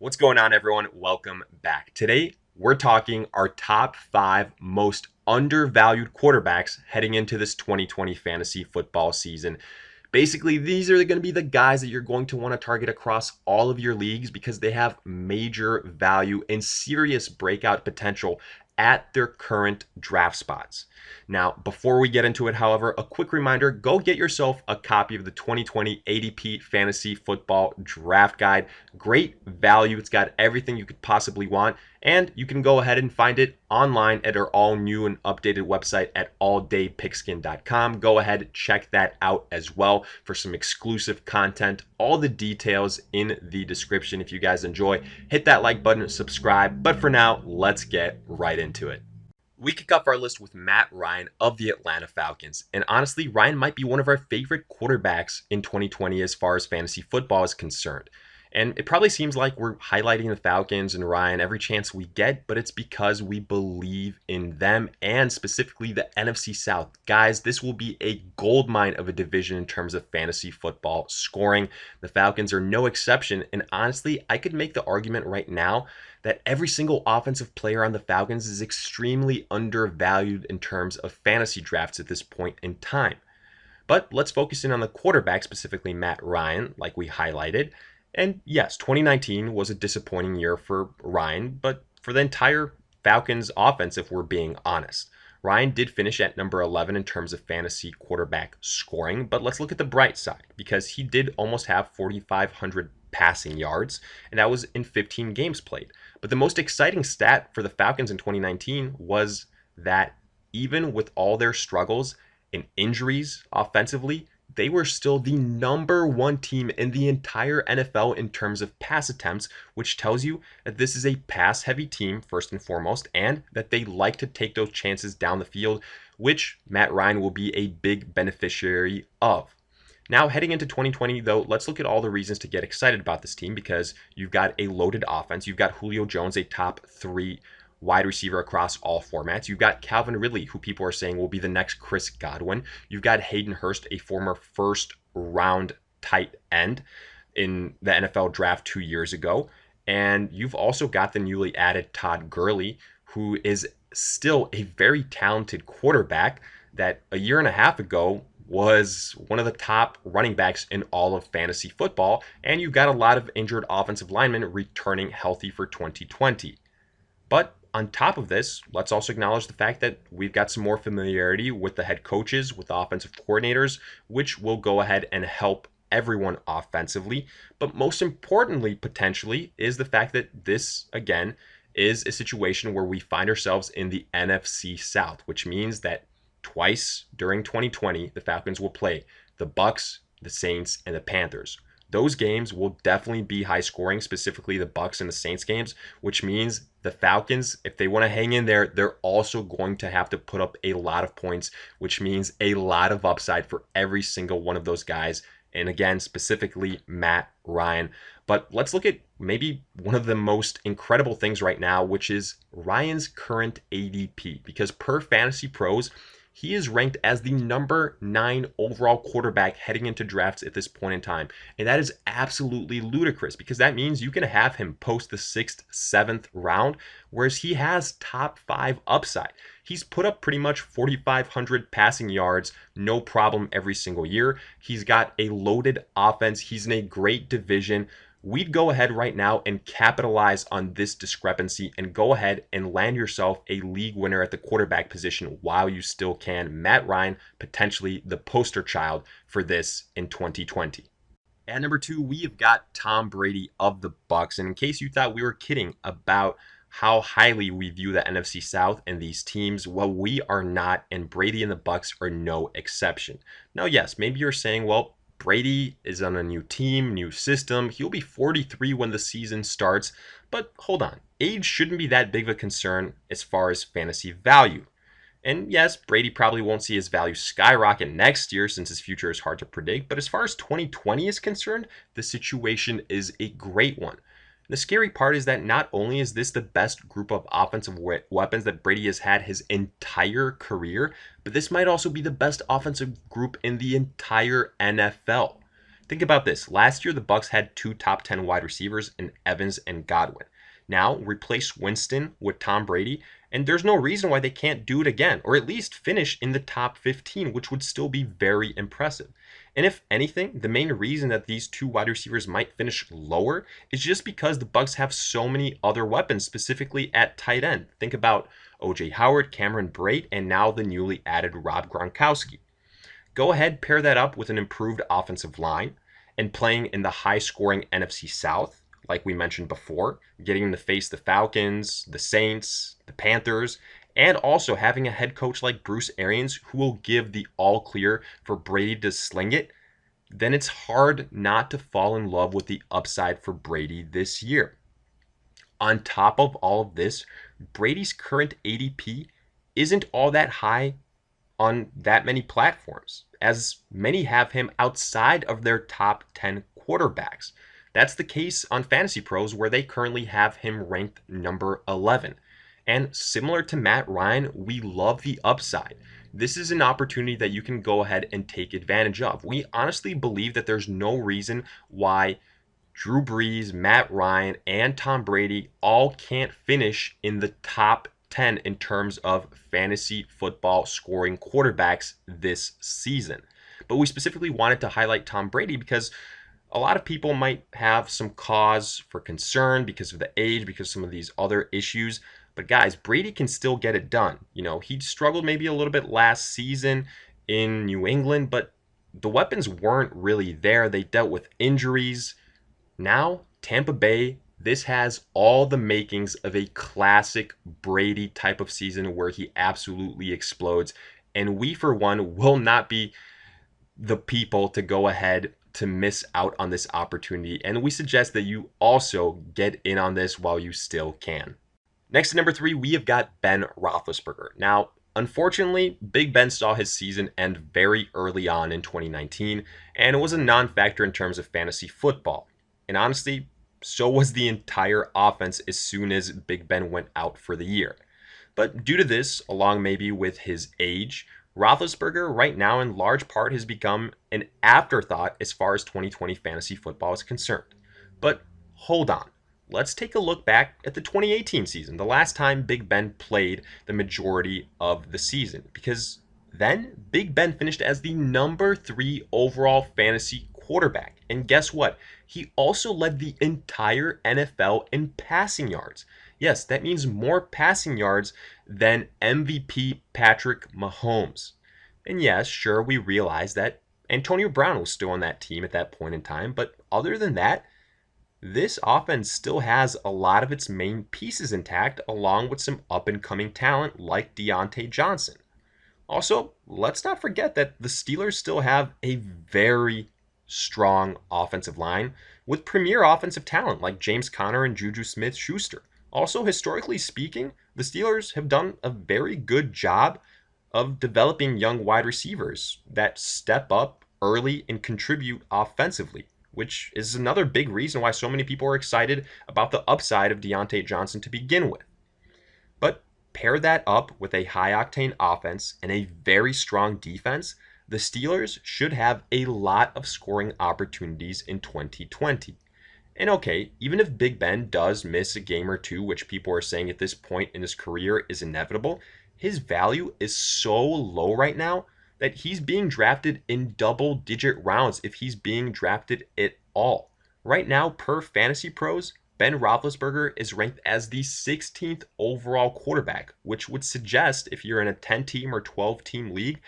What's going on, everyone? Welcome back. Today, we're talking our top 5 most undervalued quarterbacks heading into this 2020 fantasy football season. Basically, these are going to be the guys that you're going to want to target across all of your leagues because they have major value and serious breakout potential at their current draft spots. Now, before we get into it, however, a quick reminder, go get yourself a copy of the 2020 ADP Fantasy Football Draft Guide. Great value. It's got everything you could possibly want, and you can go ahead and find it online at our all new and updated website at alldaypigskin.com. Go ahead, check that out as well for some exclusive content. All the details in the description. If you guys enjoy, hit that like button and subscribe. But for now, let's get right into it. We kick off our list with Matt Ryan of the Atlanta Falcons. And honestly, Ryan might be one of our favorite quarterbacks in 2020 as far as fantasy football is concerned. And it probably seems like we're highlighting the Falcons and Ryan every chance we get, but it's because we believe in them and specifically the NFC South. Guys, this will be a goldmine of a division in terms of fantasy football scoring. The Falcons are no exception. And honestly, I could make the argument right now that every single offensive player on the Falcons is extremely undervalued in terms of fantasy drafts at this point in time. But let's focus in on the quarterback, specifically Matt Ryan, like we highlighted. And yes, 2019 was a disappointing year for Ryan, but for the entire Falcons offense, if we're being honest. Ryan did finish at number 11 in terms of fantasy quarterback scoring, but let's look at the bright side because he did almost have 4,500 passing yards, and that was in 15 games played. But the most exciting stat for the Falcons in 2019 was that even with all their struggles and injuries offensively, they were still the number one team in the entire NFL in terms of pass attempts, which tells you that this is a pass-heavy team, first and foremost, and that they like to take those chances down the field, which Matt Ryan will be a big beneficiary of. Now, heading into 2020, though, let's look at all the reasons to get excited about this team because you've got a loaded offense. You've got Julio Jones, a top 3 wide receiver across all formats. You've got Calvin Ridley, who people are saying will be the next Chris Godwin. You've got Hayden Hurst, a former first-round tight end in the NFL draft 2 years ago. And you've also got the newly added Todd Gurley, who is still a very talented quarterback that a year and a half ago was one of the top running backs in all of fantasy football. And you've got a lot of injured offensive linemen returning healthy for 2020. But on top of this, let's also acknowledge the fact that we've got some more familiarity with the head coaches, with the offensive coordinators, which will go ahead and help everyone offensively. But most importantly, potentially, is the fact that this, again, is a situation where we find ourselves in the NFC South, which means that twice during 2020, the Falcons will play the Bucks, the Saints, and the Panthers. Those games will definitely be high scoring, specifically the Bucks and the Saints games, which means the Falcons, if they want to hang in there, they're also going to have to put up a lot of points, which means a lot of upside for every single one of those guys. And again, specifically Matt Ryan. But let's look at maybe one of the most incredible things right now, which is Ryan's current ADP, because per Fantasy Pros, he is ranked as the number 9 overall quarterback heading into drafts at this point in time. And that is absolutely ludicrous because that means you can have him post the 6th, 7th round, whereas he has top 5 upside. He's put up pretty much 4,500 passing yards, no problem every single year. He's got a loaded offense. He's in a great division. We'd go ahead right now and capitalize on this discrepancy and go ahead and land yourself a league winner at the quarterback position while you still can. Matt Ryan, potentially the poster child for this in 2020. At number 2, we have got Tom Brady of the Bucks. And in case you thought we were kidding about how highly we view the NFC South and these teams, well, we are not, and Brady and the Bucks are no exception. Now, yes, maybe you're saying, well, Brady is on a new team, new system. He'll be 43 when the season starts. But hold on, age shouldn't be that big of a concern as far as fantasy value. And yes, Brady probably won't see his value skyrocket next year since his future is hard to predict. But as far as 2020 is concerned, the situation is a great one. The scary part is that not only is this the best group of offensive weapons that Brady has had his entire career, but this might also be the best offensive group in the entire NFL. Think about this. Last year, the Bucs had two top 10 wide receivers in Evans and Godwin. Now, replace Winston with Tom Brady, and there's no reason why they can't do it again, or at least finish in the top 15, which would still be very impressive. And if anything, the main reason that these two wide receivers might finish lower is just because the Bucs have so many other weapons, specifically at tight end. Think about O.J. Howard, Cameron Brate, and now the newly added Rob Gronkowski. Go ahead, pair that up with an improved offensive line and playing in the high-scoring NFC South, like we mentioned before, getting to face the Falcons, the Saints, the Panthers, and also having a head coach like Bruce Arians who will give the all clear for Brady to sling it, then it's hard not to fall in love with the upside for Brady this year. On top of all of this, Brady's current ADP isn't all that high on that many platforms, as many have him outside of their top 10 quarterbacks. That's the case on Fantasy Pros, where they currently have him ranked number 11. And similar to Matt Ryan, we love the upside. This is an opportunity that you can go ahead and take advantage of. We honestly believe that there's no reason why Drew Brees, Matt Ryan, and Tom Brady all can't finish in the top 10 in terms of fantasy football scoring quarterbacks this season. But we specifically wanted to highlight Tom Brady because a lot of people might have some cause for concern because of the age, because of some of these other issues. But guys, Brady can still get it done. You know, he struggled maybe a little bit last season in New England, but the weapons weren't really there. They dealt with injuries. Now, Tampa Bay, this has all the makings of a classic Brady type of season where he absolutely explodes. And we, for one, will not be the people to go ahead to miss out on this opportunity. And we suggest that you also get in on this while you still can. Next, at number 3, we have got Ben Roethlisberger. Now, unfortunately, Big Ben saw his season end very early on in 2019, and it was a non-factor in terms of fantasy football. And honestly, so was the entire offense as soon as Big Ben went out for the year. But due to this, along maybe with his age, Roethlisberger right now in large part has become an afterthought as far as 2020 fantasy football is concerned. But hold on. Let's take a look back at the 2018 season, the last time Big Ben played the majority of the season, because then Big Ben finished as the number 3 overall fantasy quarterback. And guess what? He also led the entire NFL in passing yards. Yes, that means more passing yards than MVP Patrick Mahomes. And yes, sure, we realize that Antonio Brown was still on that team at that point in time, but other than that, this offense still has a lot of its main pieces intact, along with some up-and-coming talent like Deontay Johnson. Also, let's not forget that the Steelers still have a very strong offensive line with premier offensive talent like James Conner and Juju Smith-Schuster. Also, historically speaking, the Steelers have done a very good job of developing young wide receivers that step up early and contribute offensively, which is another big reason why so many people are excited about the upside of Deontay Johnson to begin with. But pair that up with a high-octane offense and a very strong defense, the Steelers should have a lot of scoring opportunities in 2020. And okay, even if Big Ben does miss a game or two, which people are saying at this point in his career is inevitable, his value is so low right now that he's being drafted in double-digit rounds if he's being drafted at all. Right now, per Fantasy Pros, Ben Roethlisberger is ranked as the 16th overall quarterback, which would suggest if you're in a 10-team or 12-team league,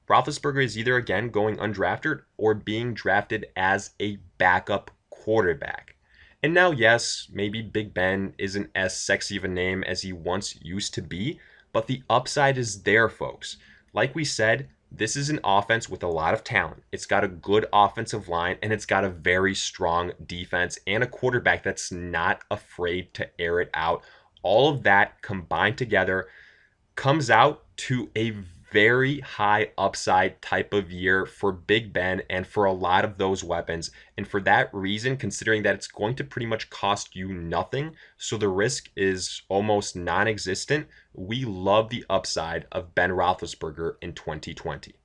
Roethlisberger is either again going undrafted or being drafted as a backup quarterback. And now, yes, maybe Big Ben isn't as sexy of a name as he once used to be, but the upside is there, folks. Like we said, this is an offense with a lot of talent. It's got a good offensive line, and it's got a very strong defense and a quarterback that's not afraid to air it out. All of that combined together comes out to a very high upside type of year for Big Ben and for a lot of those weapons. And for that reason, considering that it's going to pretty much cost you nothing, so the risk is almost non-existent, we love the upside of Ben Roethlisberger in 2020.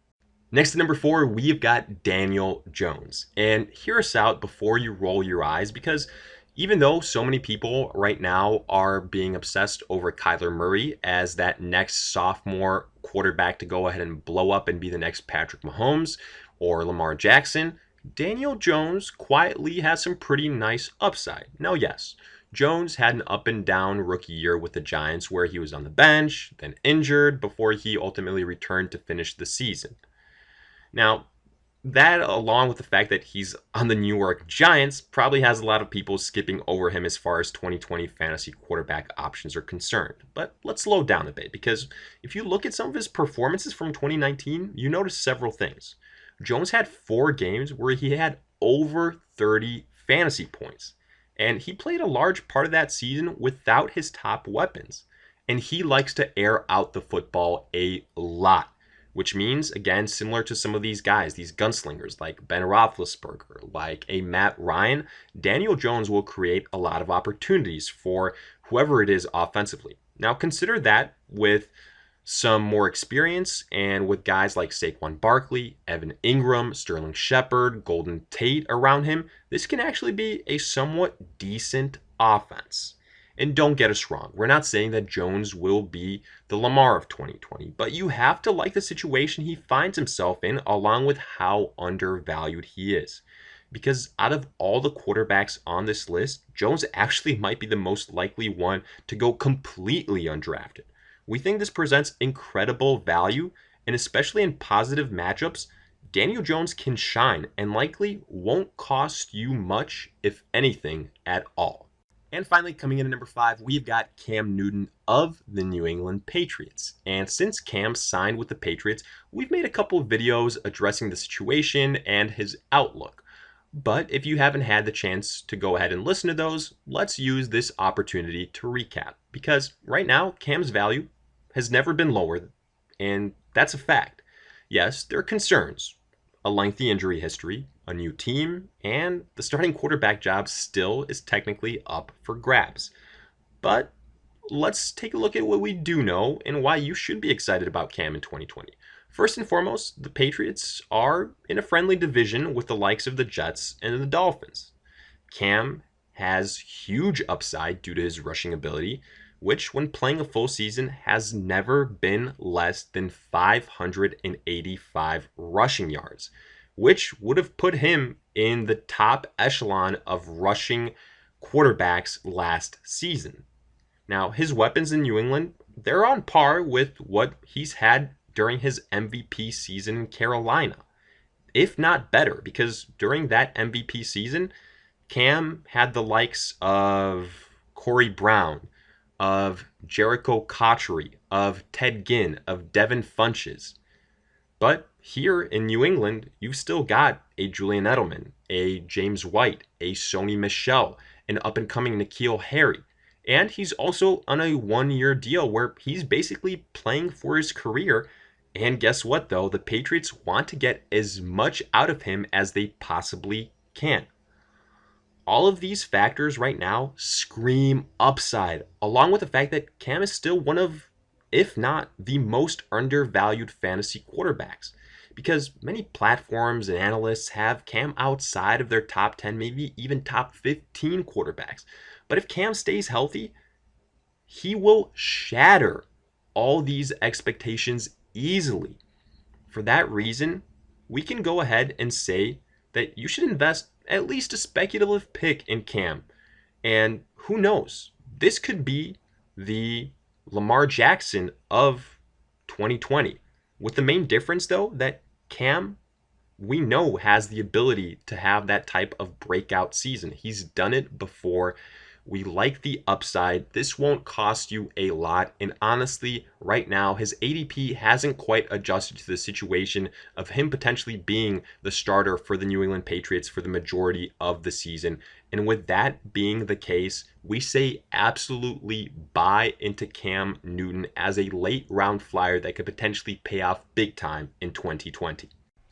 Next to number 4, we've got Daniel Jones. And hear us out before you roll your eyes, because even though so many people right now are being obsessed over Kyler Murray as that next sophomore quarterback to go ahead and blow up and be the next Patrick Mahomes or Lamar Jackson, Daniel Jones quietly has some pretty nice upside. Now, yes, Jones had an up and down rookie year with the Giants where he was on the bench, then injured before he ultimately returned to finish the season. Now, that along with the fact that he's on the New York Giants probably has a lot of people skipping over him as far as 2020 fantasy quarterback options are concerned. But let's slow down a bit, because if you look at some of his performances from 2019, you notice several things. Jones had 4 games where he had over 30 fantasy points, and he played a large part of that season without his top weapons. And he likes to air out the football a lot, which means, again, similar to some of these guys, these gunslingers like Ben Roethlisberger, like a Matt Ryan, Daniel Jones will create a lot of opportunities for whoever it is offensively. Now, consider that with some more experience and with guys like Saquon Barkley, Evan Ingram, Sterling Shepard, Golden Tate around him, this can actually be a somewhat decent offense. And don't get us wrong, we're not saying that Jones will be the Lamar of 2020, but you have to like the situation he finds himself in along with how undervalued he is. Because out of all the quarterbacks on this list, Jones actually might be the most likely one to go completely undrafted. We think this presents incredible value, and especially in positive matchups, Daniel Jones can shine and likely won't cost you much, if anything, at all. And finally, coming in at number 5, we've got Cam Newton of the New England Patriots. And since Cam signed with the Patriots, we've made a couple of videos addressing the situation and his outlook. But if you haven't had the chance to go ahead and listen to those, let's use this opportunity to recap. Because right now, Cam's value has never been lower, and that's a fact. Yes, there are concerns. A lengthy injury history, a new team, and the starting quarterback job still is technically up for grabs. But let's take a look at what we do know and why you should be excited about Cam in 2020. First and foremost, the Patriots are in a friendly division with the likes of the Jets and the Dolphins. Cam has huge upside due to his rushing ability, which when playing a full season has never been less than 585 rushing yards, which would have put him in the top echelon of rushing quarterbacks last season. Now, his weapons in New England, they're on par with what he's had during his MVP season in Carolina, if not better, because during that MVP season, Cam had the likes of Corey Brown, of Jericho Cotchery, of Ted Ginn, of Devin Funches. But here in New England, you've still got a Julian Edelman, a James White, a Sony Michel, an up-and-coming N'Keal Harry. And he's also on a 1-year deal where he's basically playing for his career. And guess what, though? The Patriots want to get as much out of him as they possibly can. All of these factors right now scream upside, along with the fact that Cam is still one of, if not the most undervalued fantasy quarterbacks. Because many platforms and analysts have Cam outside of their top 10, maybe even top 15 quarterbacks. But if Cam stays healthy, he will shatter all these expectations easily. For that reason, we can go ahead and say that you should invest at least a speculative pick in Cam. And who knows? This could be the Lamar Jackson of 2020. With the main difference, though, that Cam, we know, has the ability to have that type of breakout season. He's done it before. We like the upside. This won't cost you a lot. And honestly, right now, his ADP hasn't quite adjusted to the situation of him potentially being the starter for the New England Patriots for the majority of the season. And with that being the case, we say absolutely buy into Cam Newton as a late round flyer that could potentially pay off big time in 2020.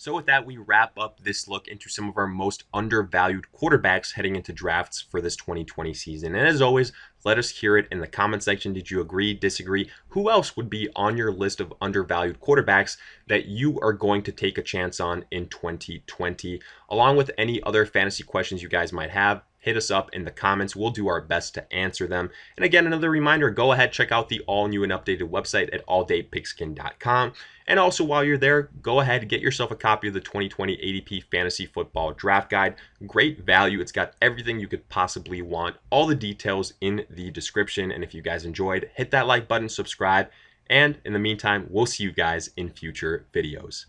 So with that, we wrap up this look into some of our most undervalued quarterbacks heading into drafts for this 2020 season. And as always, let us hear it in the comment section. Did you agree, disagree? Who else would be on your list of undervalued quarterbacks that you are going to take a chance on in 2020? Along with any other fantasy questions you guys might have, hit us up in the comments. We'll do our best to answer them. And again, another reminder, go ahead, check out the all new and updated website at alldaypigskin.com. And also, while you're there, go ahead and get yourself a copy of the 2020 ADP Fantasy Football Draft Guide. Great value. It's got everything you could possibly want. All the details in the description. And if you guys enjoyed, hit that like button, subscribe. And in the meantime, we'll see you guys in future videos.